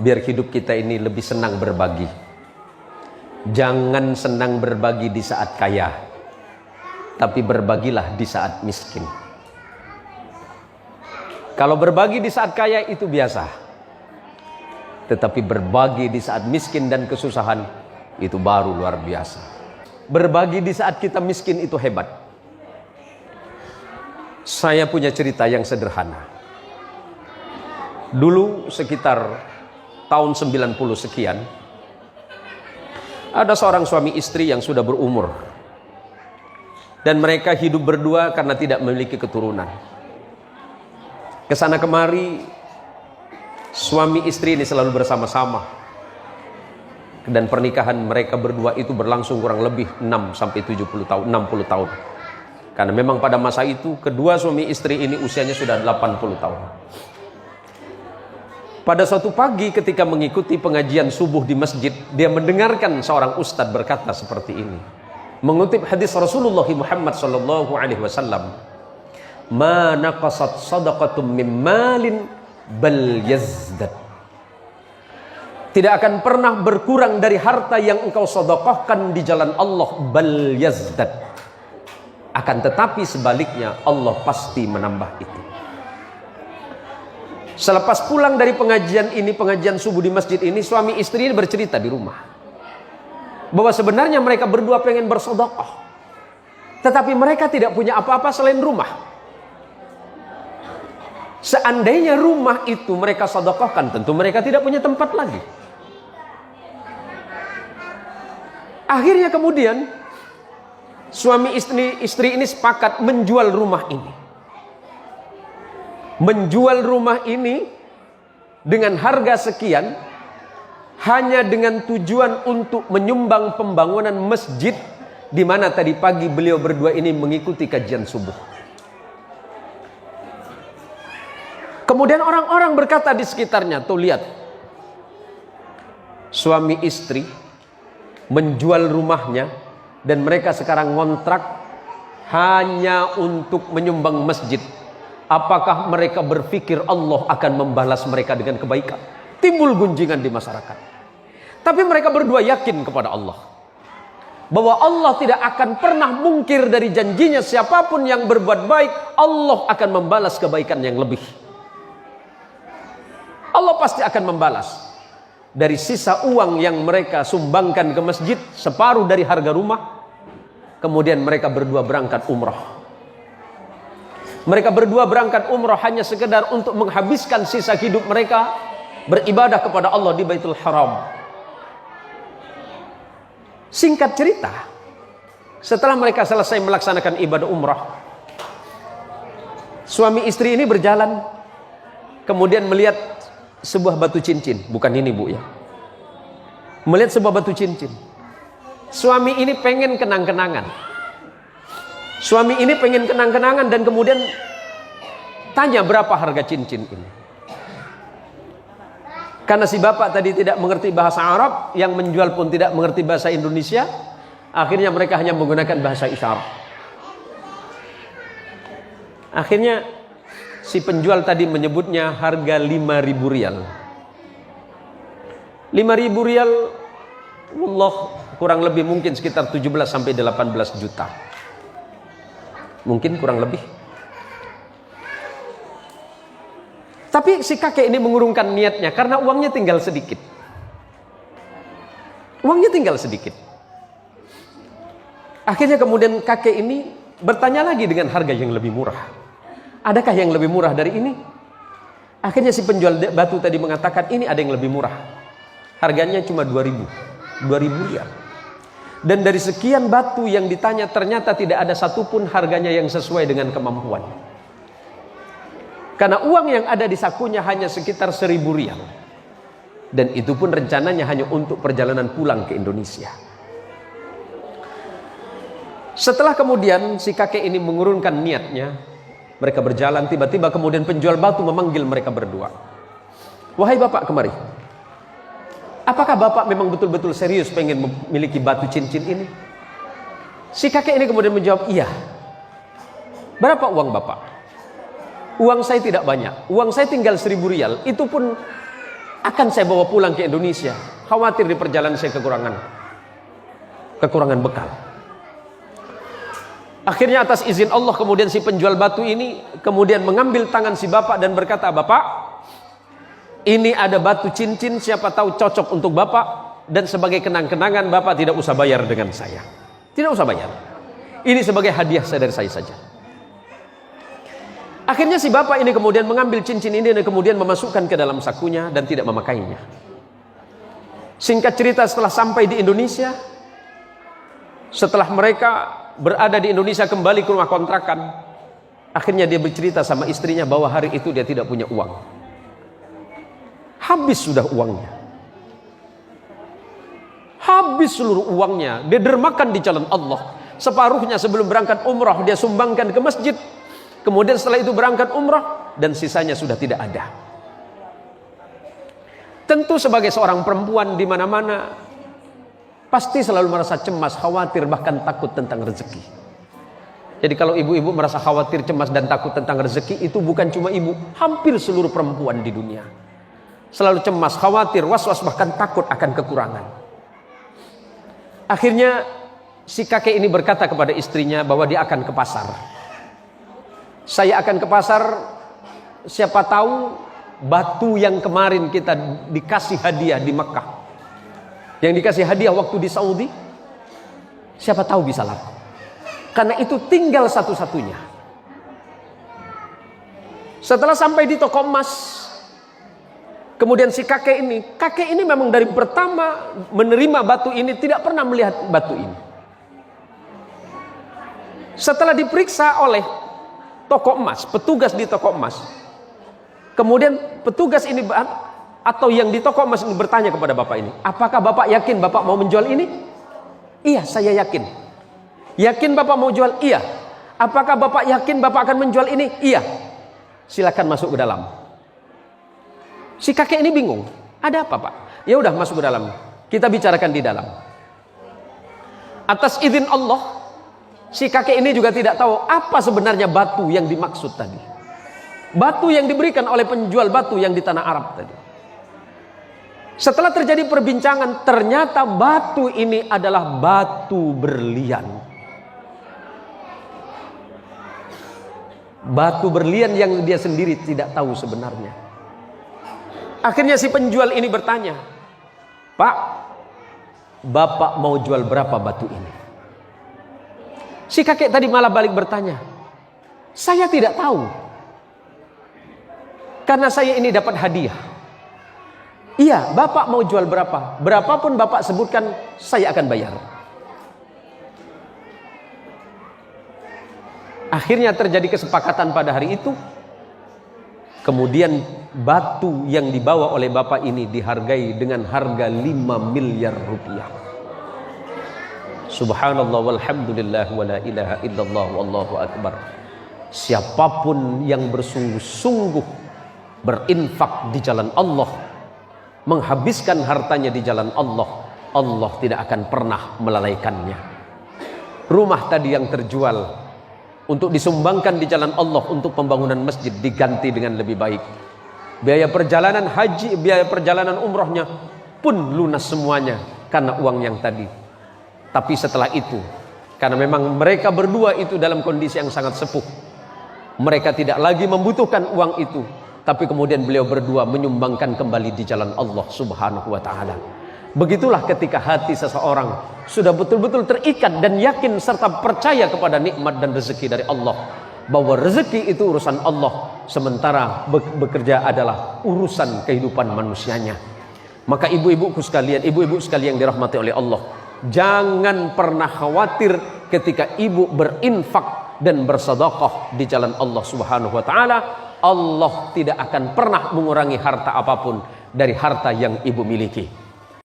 biar hidup kita ini lebih senang berbagi. Jangan senang berbagi di saat kaya, tapi berbagilah di saat miskin. Kalau berbagi di saat kaya itu biasa, tetapi berbagi di saat miskin dan kesusahan itu baru luar biasa. Berbagi di saat kita miskin itu hebat. Saya punya cerita yang sederhana. Dulu sekitar tahun 90 sekian, ada seorang suami istri yang sudah berumur, dan mereka hidup berdua karena tidak memiliki keturunan. Kesana kemari suami istri ini selalu bersama-sama, dan pernikahan mereka berdua itu berlangsung kurang lebih 6 sampai 70 tahun, 60 tahun. Karena memang pada masa itu kedua suami istri ini usianya sudah 80 tahun. Pada suatu pagi ketika mengikuti pengajian subuh di masjid, dia mendengarkan seorang ustadz berkata seperti ini, mengutip hadis Rasulullah Muhammad sallallahu alaihi wasallam, "Ma naqasat shadaqatum min malin bal yazdad." Tidak akan pernah berkurang dari harta yang engkau sedekahkan di jalan Allah, bal yazdad. Akan tetapi sebaliknya Allah pasti menambah itu. Selepas pulang dari pengajian ini, pengajian subuh di masjid ini, suami istri ini bercerita di rumah bahwa sebenarnya mereka berdua pengen bersedekah, tetapi mereka tidak punya apa-apa selain rumah. Seandainya rumah itu mereka sedekahkan, tentu mereka tidak punya tempat lagi. Akhirnya kemudian suami istri ini sepakat menjual rumah ini. Menjual rumah ini dengan harga sekian, hanya dengan tujuan untuk menyumbang pembangunan masjid di mana tadi pagi beliau berdua ini mengikuti kajian subuh. Kemudian orang-orang berkata di sekitarnya, tuh lihat, suami istri menjual rumahnya dan mereka sekarang ngontrak hanya untuk menyumbang masjid. Apakah mereka berpikir Allah akan membalas mereka dengan kebaikan? Timbul gunjingan di masyarakat. Tapi mereka berdua yakin kepada Allah bahwa Allah tidak akan pernah mungkir dari janjinya. Siapapun yang berbuat baik, Allah akan membalas kebaikan yang lebih. Allah pasti akan membalas. Dari sisa uang yang mereka sumbangkan ke masjid, separuh dari harga rumah, kemudian mereka berdua berangkat umrah. Mereka berdua berangkat umrah hanya sekedar untuk menghabiskan sisa hidup mereka beribadah kepada Allah di Baitul Haram. Singkat cerita, setelah mereka selesai melaksanakan ibadah umrah, suami istri ini berjalan, kemudian melihat sebuah batu cincin. Bukan ini bu ya, melihat sebuah batu cincin. Suami ini pengen kenang-kenangan. Suami ini pengen kenang-kenangan dan kemudian tanya berapa harga cincin ini. Karena si bapak tadi tidak mengerti bahasa Arab, yang menjual pun tidak mengerti bahasa Indonesia, akhirnya mereka hanya menggunakan bahasa isyarat. Akhirnya si penjual tadi menyebutnya harga 5.000 rial. 5.000 rial, Allah, kurang lebih mungkin sekitar 17 sampai 18 juta. Mungkin kurang lebih. Tapi si kakek ini mengurungkan niatnya karena uangnya tinggal sedikit. Uangnya tinggal sedikit. Akhirnya kemudian kakek ini bertanya lagi dengan harga yang lebih murah. Adakah yang lebih murah dari ini? Akhirnya si penjual batu tadi mengatakan ini ada yang lebih murah. Harganya cuma 2.000 rial. Dan dari sekian batu yang ditanya ternyata tidak ada satupun harganya yang sesuai dengan kemampuan. Karena uang yang ada di sakunya hanya sekitar 1.000 rial. Dan itu pun rencananya hanya untuk perjalanan pulang ke Indonesia. Setelah kemudian si kakek ini mengurungkan niatnya, mereka berjalan, tiba-tiba kemudian penjual batu memanggil mereka berdua. Wahai bapak, kemari. Apakah bapak memang betul-betul serius pengen memiliki batu cincin ini? Si kakek ini kemudian menjawab, iya. Berapa uang bapak? Uang saya tidak banyak. Uang saya tinggal 1.000 rial. Itu pun akan saya bawa pulang ke Indonesia. Khawatir di perjalanan saya kekurangan bekal. Akhirnya atas izin Allah kemudian si penjual batu ini kemudian mengambil tangan si bapak dan berkata, "Bapak, ini ada batu cincin, siapa tahu cocok untuk bapak, dan sebagai kenang-kenangan bapak tidak usah bayar dengan saya. Tidak usah bayar. Ini sebagai hadiah dari saya saja." Akhirnya si bapak ini kemudian mengambil cincin ini dan kemudian memasukkan ke dalam sakunya dan tidak memakainya. Singkat cerita, setelah sampai di Indonesia, setelah mereka berada di Indonesia kembali ke rumah kontrakan, akhirnya dia bercerita sama istrinya bahwa hari itu dia tidak punya uang. Habis sudah uangnya. Habis seluruh uangnya. Dia dermakan di jalan Allah. Separuhnya sebelum berangkat umrah dia sumbangkan ke masjid. Kemudian setelah itu berangkat umrah dan sisanya sudah tidak ada. Tentu sebagai seorang perempuan di mana-mana pasti selalu merasa cemas, khawatir, bahkan takut tentang rezeki. Jadi kalau ibu-ibu merasa khawatir, cemas dan takut tentang rezeki, itu bukan cuma ibu, hampir seluruh perempuan di dunia. Selalu cemas, khawatir, was-was, bahkan takut akan kekurangan. Akhirnya si kakek ini berkata kepada istrinya bahwa dia akan ke pasar. "Saya akan ke pasar, siapa tahu batu yang kemarin kita dikasih hadiah di Mekah, yang dikasih hadiah waktu di Saudi, siapa tahu bisa laku. Karena itu tinggal satu-satunya." Setelah sampai di toko emas, kemudian si kakek ini memang dari pertama menerima batu ini tidak pernah melihat batu ini. Setelah diperiksa oleh toko emas, petugas di toko emas, kemudian petugas ini atau yang di toko emas ini bertanya kepada bapak ini, "Apakah bapak yakin bapak mau menjual ini?" "Iya, saya yakin." "Yakin bapak mau jual?" "Iya." "Apakah bapak yakin bapak akan menjual ini?" "Iya." "Silakan masuk ke dalam." Si kakek ini bingung, "Ada apa, Pak?" "Ya udah, masuk ke dalam. Kita bicarakan di dalam." Atas izin Allah, si kakek ini juga tidak tahu apa sebenarnya batu yang dimaksud tadi. Batu yang diberikan oleh penjual batu yang di tanah Arab tadi. Setelah terjadi perbincangan, ternyata batu ini adalah batu berlian. Batu berlian yang dia sendiri tidak tahu sebenarnya. Akhirnya si penjual ini bertanya, "Pak, bapak mau jual berapa batu ini?" Si kakek tadi malah balik bertanya, "Saya tidak tahu. Karena saya ini dapat hadiah." "Iya, bapak mau jual berapa? Berapapun bapak sebutkan, saya akan bayar." Akhirnya terjadi kesepakatan pada hari itu. Kemudian batu yang dibawa oleh bapak ini dihargai dengan harga 5 miliar rupiah. Subhanallah walhamdulillah wa la ilaha illallah wallahu akbar. Siapapun yang bersungguh-sungguh berinfak di jalan Allah, menghabiskan hartanya di jalan Allah, Allah tidak akan pernah melalaikannya. Rumah tadi yang terjual untuk disumbangkan di jalan Allah untuk pembangunan masjid diganti dengan lebih baik. Biaya perjalanan haji, biaya perjalanan umrohnya pun lunas semuanya karena uang yang tadi. Tapi setelah itu, karena memang mereka berdua itu dalam kondisi yang sangat sepuh, mereka tidak lagi membutuhkan uang itu, tapi kemudian beliau berdua menyumbangkan kembali di jalan Allah Subhanahu wa ta'ala. Begitulah ketika hati seseorang sudah betul-betul terikat dan yakin serta percaya kepada nikmat dan rezeki dari Allah, bahwa rezeki itu urusan Allah, sementara bekerja adalah urusan kehidupan manusianya. Maka ibu-ibuku sekalian, ibu-ibu sekalian yang dirahmati oleh Allah, jangan pernah khawatir ketika ibu berinfak dan bersedekah di jalan Allah Subhanahu wa ta'ala. Allah tidak akan pernah mengurangi harta apapun dari harta yang ibu miliki.